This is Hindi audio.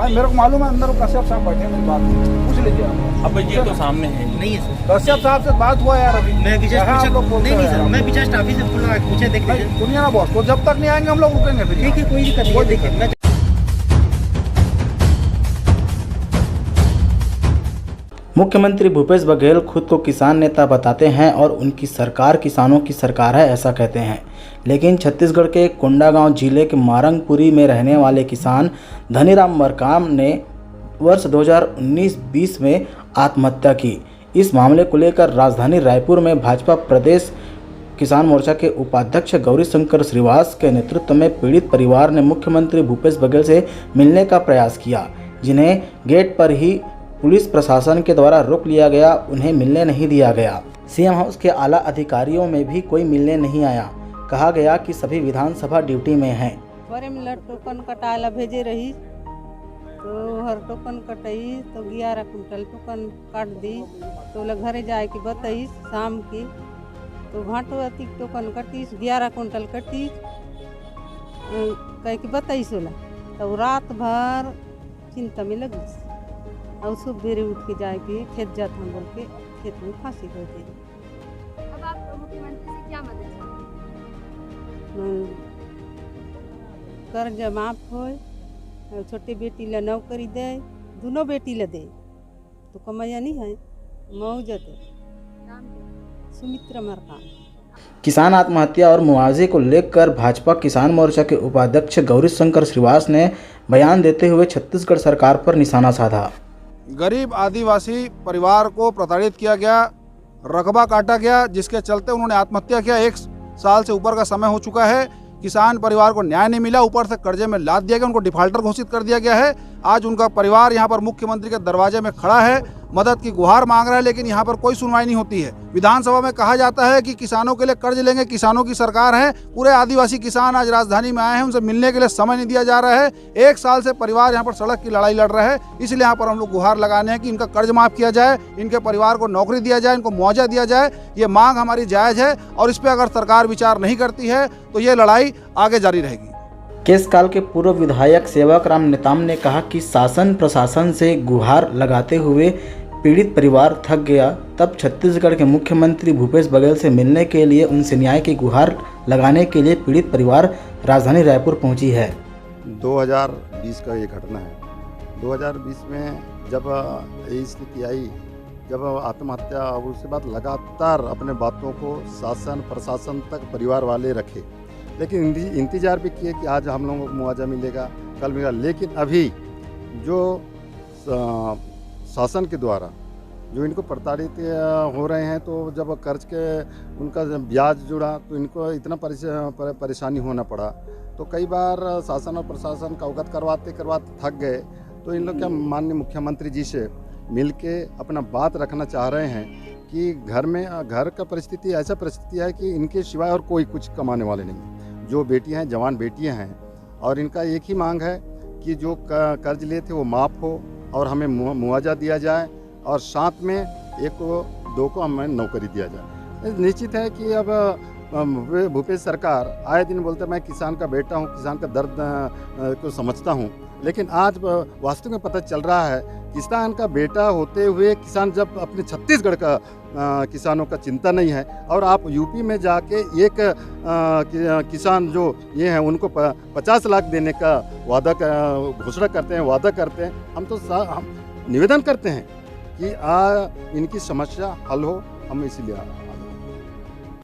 मेरे को मालूम है अंदर कश्यप साहब बैठे हैं, मेरी बात पूछ लीजिए आप। अब ये तो सामने है। नहीं है सर, कश्यप साहब से बात हुआ यार अभी। मैं भी जस्ट आप लोग बोलते नहीं हो सर, यार। मैं भी जस्ट ऑफिस से पूछे देख लीजिए। सुनिए ना बॉस, तो जब तक नहीं आएंगे हम लोग रुकेंगे फिर। ठीक है, कोई दिक्कत नहीं है, देखिए मैं मुख्यमंत्री भूपेश बघेल खुद को किसान नेता बताते हैं और उनकी सरकार किसानों की सरकार है ऐसा कहते हैं, लेकिन छत्तीसगढ़ के कोंडागांव जिले के मारंगपुरी में रहने वाले किसान धनीराम मरकाम ने वर्ष 2019-20 में आत्महत्या की। इस मामले को लेकर राजधानी रायपुर में भाजपा प्रदेश किसान मोर्चा के उपाध्यक्ष गौरीशंकर श्रीवास के नेतृत्व में पीड़ित परिवार ने मुख्यमंत्री भूपेश बघेल से मिलने का प्रयास किया, जिन्हें गेट पर ही पुलिस प्रशासन के द्वारा रोक लिया गया, उन्हें मिलने नहीं दिया गया। सीएम हाउस के आला अधिकारियों में भी कोई मिलने नहीं आया। कहा गया कि सभी विधानसभा ड्यूटी में हैं। बड़े मिला टोकन कटाला भेजे रही तो हर टोकन कटई तो 11 कुंटल टोकन काट दी तो लग घरे जाए कि बताई शाम की तो भाटो अति टोकन कटी 11 कुंटल कटी कह के बताई सोला तो रात भर चिंता में लगी और सुबह उठ के जाए कि खेत जाता हूँ बोल के खेत में फांसी कर दी। अब आप मुख्यमंत्री से क्या मदद चाहते हैं? कर्ज माफ हो, छोटी बेटी ला नौकरी दे, दोनों बेटी ला दे तो कमाया नहीं है मौज दे। नाम क्या? सुमित्रा मरकाम। किसान आत्महत्या और मुआवजे को लेकर भाजपा किसान मोर्चा के उपाध्यक्ष गौरीशंकर श्रीवास ने बयान देते हुए छत्तीसगढ़ सरकार पर निशाना साधा। गरीब आदिवासी परिवार को प्रताड़ित किया गया, रकबा काटा गया, जिसके चलते उन्होंने आत्महत्या किया। 1 साल से ऊपर का समय हो चुका है, किसान परिवार को न्याय नहीं मिला, ऊपर से कर्जे में लाद दिया गया, उनको डिफाल्टर घोषित कर दिया गया है। आज उनका परिवार यहाँ पर मुख्यमंत्री के दरवाजे में खड़ा है, मदद की गुहार मांग रहा है, लेकिन यहाँ पर कोई सुनवाई नहीं होती है। विधानसभा में कहा जाता है कि किसानों के लिए कर्ज लेंगे, किसानों की सरकार है। पूरे आदिवासी किसान आज राजधानी में आए हैं, उनसे मिलने के लिए समय नहीं दिया जा रहा है। 1 साल से परिवार यहाँ पर सड़क की लड़ाई लड़ रहा है, इसलिए यहाँ पर हम लोग गुहार लगाने हैं कि इनका कर्ज माफ किया जाए, इनके परिवार को नौकरी दिया जाए, इनको मुआवजा दिया जाए। ये मांग हमारी जायज़ है और इस पर अगर सरकार विचार नहीं करती है तो ये लड़ाई आगे जारी रहेगी। केशकाल के पूर्व विधायक सेवकराम नेताम ने कहा कि शासन प्रशासन से गुहार लगाते हुए पीड़ित परिवार थक गया, तब छत्तीसगढ़ के मुख्यमंत्री भूपेश बघेल से मिलने के लिए उनसे न्याय की गुहार लगाने के लिए पीड़ित परिवार राजधानी रायपुर पहुंची है। 2020 का ये घटना है। 2020 में जब ये स्थिति आई, जब आत्महत्या, और उसके बाद लगातार अपने बातों को शासन प्रशासन तक परिवार वाले रखे, लेकिन इंतज़ार भी किए कि आज हम लोगों को मुआवजा मिलेगा, कल मिलेगा। लेकिन अभी जो शासन के द्वारा जो इनको प्रताड़ित हो रहे हैं, तो जब कर्ज के उनका ब्याज जुड़ा तो इनको इतना परेशानी होना पड़ा। तो कई बार शासन और प्रशासन का अवगत करवाते करवाते थक गए, तो इन लोग क्या माननीय मुख्यमंत्री जी से मिलके अपना बात रखना चाह रहे हैं कि घर का परिस्थिति ऐसा परिस्थिति है कि इनके सिवाय और कोई कुछ कमाने वाले नहीं। जो बेटियां हैं, जवान बेटियां हैं, और इनका एक ही मांग है कि जो कर्ज लिए थे वो माफ़ हो और हमें मुआवजा दिया जाए, और साथ में 1-2 को हमें नौकरी दिया जाए। निश्चित है कि अब भूपेश सरकार आए दिन बोलते मैं किसान का बेटा हूँ, किसान का दर्द को समझता हूँ, लेकिन आज वास्तव में पता चल रहा है किसान का बेटा होते हुए किसान जब अपने छत्तीसगढ़ का किसानों का चिंता नहीं है, और आप यूपी में जाके एक किसान जो ये हैं उनको 50 लाख देने का घोषणा करते हैं, वादा करते हैं। हम तो हम निवेदन करते हैं कि इनकी समस्या हल हो, हम इसीलिए